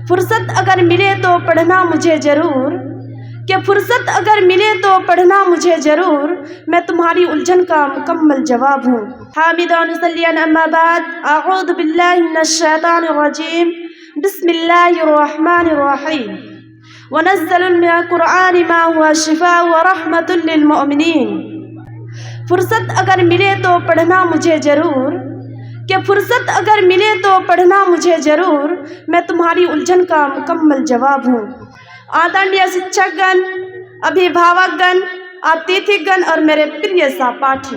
फुर्सत अगर मिले तो पढ़ना मुझे ज़रूर, कि फुर्सत अगर मिले तो पढ़ना मुझे ज़रूर, मैं तुम्हारी उलझन का मुकम्मल जवाब हूँ। हामिदुन मुसल्लियन अम्मा बाद, अऊज़ु बिल्लाहि मिनश शैतानिर रजीम, बिस्मिल्लाहिर रहमानिर रहीम। वनज़्ज़लु मिनल कुरआनि मा हुवा शिफ़ाअ व रहमतुल लिल मुमिनीन। फुर्सत अगर मिले तो पढ़ना मुझे ज़रूर, कि फुर्सत अगर मिले तो पढ़ना मुझे ज़रूर, मैं तुम्हारी उलझन का मुकम्मल जवाब हूँ। आदरणीय शिक्षकगण, अभिभावकगण, अतिथिगण और मेरे प्रिय सहपाठी,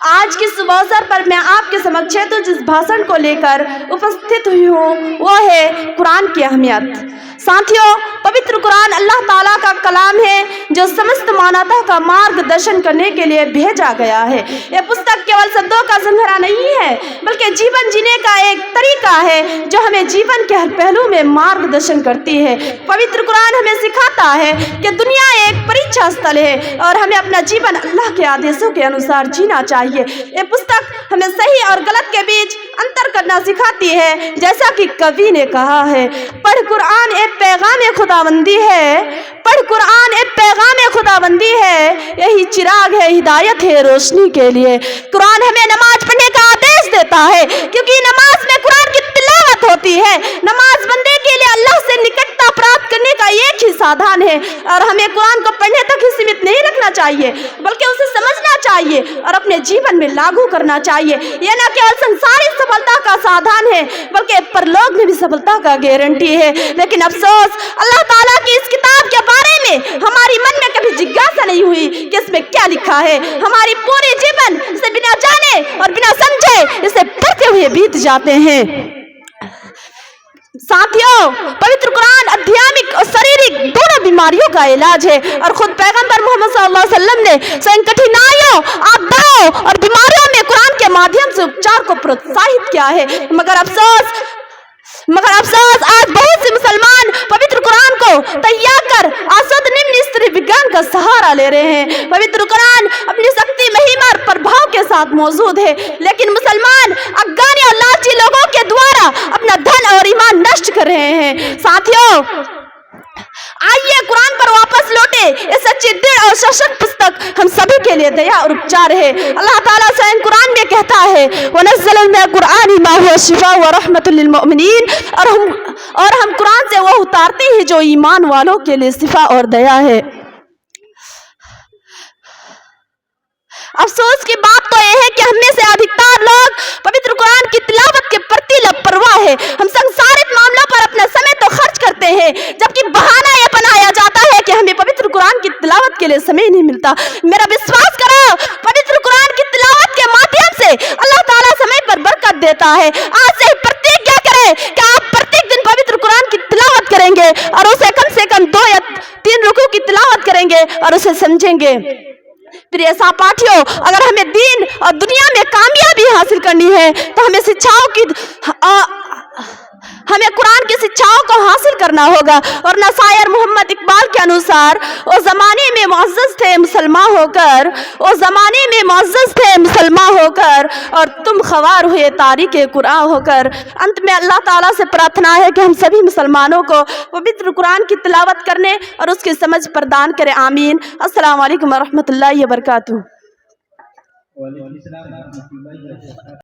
आज के शुभ अवसर पर मैं आपके समक्ष तो जिस भाषण को लेकर उपस्थित हुई हूँ वो है कुरान की अहमियत। साथियों, पवित्र कुरान अल्लाह ताला का कलाम है जो समस्त मानवता का मार्गदर्शन करने के लिए भेजा गया है। यह पुस्तक केवल शब्दों का संग्रह नहीं है बल्कि जीवन जीने का एक तरीका है जो हमें जीवन के हर पहलू में मार्गदर्शन करती है। पवित्र कुरान हमें सिखाता है कि दुनिया एक परीक्षा स्थल है और हमें अपना जीवन अल्लाह के आदेशों के अनुसार जीना चाहिए। यह पुस्तक हमें सही और गलत के बीच अंतर करना सिखाती है। जैसा कि कवि ने कहा है, पढ़ कुरान एक पैगाम खुदाबंदी है, पढ़ कुरान एक पैगाम खुदाबंदी है, यही चिराग है, हिदायत है रोशनी के लिए। कुरान हमें नमाज पढ़ने का आदेश देता है क्योंकि नमाज में कुरान की तिलावत होती है। नमाज बंदे के लिए अल्लाह से निकटता प्राप्त करने का एक ही साधन है और हमें कुरान को पढ़ने तक ही सीमित नहीं रखना चाहिए बल्कि उसे समझना चाहिए और अपने जीवन में लागू करना चाहिए। यह न केवल संसारिक सफलता का साधन है बल्कि परलोक में भी सफलता का गारंटी है। लेकिन अफसोस, अल्लाह ताला की इस किताब के बारे में हमारी मन में कभी जिज्ञासा नहीं हुई कि इसमें क्या लिखा है। हमारी पूरे जीवन इसे बिना जाने और बिना समझे इसे पढ़ते हुए बीत जाते हैं। साथियों, पवित्र कुरान आध्यात्मिक और शारीरिक दोनों बीमारियों का इलाज है और खुद पैगंबर मोहम्मद सल्लल्लाहु अलैहि वसल्लम ने स्वयं कठिनाइयों, आपदाओं और बीमारियों में कुरान के माध्यम से उपचार को प्रोत्साहित किया है। मगर अफसोस आज बहुत से मुसलमान पवित्र कुरान को तैयार कर आसुद निम्न स्तरीय विज्ञान का सहारा ले रहे हैं। पवित्र कुरान अपनी शक्ति, महिमा और प्रभाव के साथ मौजूद है, लेकिन मुसलमान अज्ञानी और लालची लोगों के द्वारा अपना धन और ईमान नष्ट कर रहे हैं। साथियों, आइए कुरान पर वापस लौटे। ये सच्ची, दृढ़ और सशक्त पुस्तक हम सभी के लिए दया और उपचार है। अल्लाह ताला स्वयं कुरान में कहता है, वनज़्ज़लना मिनल कुरआनि मा हुवा शिफ़ाअ व रहमतुल लिल मुमिनीन, और हम कुरान से वो उतारते हैं जो ईमान वालों के लिए शिफा और दया है। अफसोस की बात तो यह है कि हम में से अधिकतर लोग पवित्र कुरान की तिलावत के प्रति लापरवाह है। हम संसारिक मामलों पर अपना समय तो खर्च करते हैं जबकि बहाना यह बनाया जाता है कि हमें पवित्र कुरान की तिलावत के लिए समय नहीं मिलता। मेरा विश्वास करो, पवित्र कुरान की तिलावत के माध्यम से अल्लाह ताला समय पर बरकत देता है। आज से प्रतिज्ञा करें कि आप प्रत्येक दिन पवित्र कुरान की तिलावत करेंगे और उसे कम से कम 2 या 3 रुकू की तिलावत करेंगे और उसे समझेंगे। प्रिय सहपाठियों, अगर हमें दीन और दुनिया में कामयाबी हासिल करनी है तो हमें कुरान की शिक्षाओं को हासिल करना होगा। और न शायर मोहम्मद इकबाल के अनुसार, ओ ज़माने में मुअज़्ज़ज़ थे मुसलमान होकर, ओ ज़माने में मुअज़्ज़ज़ थे मुसलमान होकर, और तुम ख़वार हुए तारीक़े कुरान होकर। अंत में अल्लाह ताला से प्रार्थना है कि हम सभी मुसलमानों को पवित्र कुरान की तिलावत करने और उसकी समझ प्रदान करें। आमीन। अस्सलाम वालेकुम व रहमतुल्लाहि व बरकातुहू।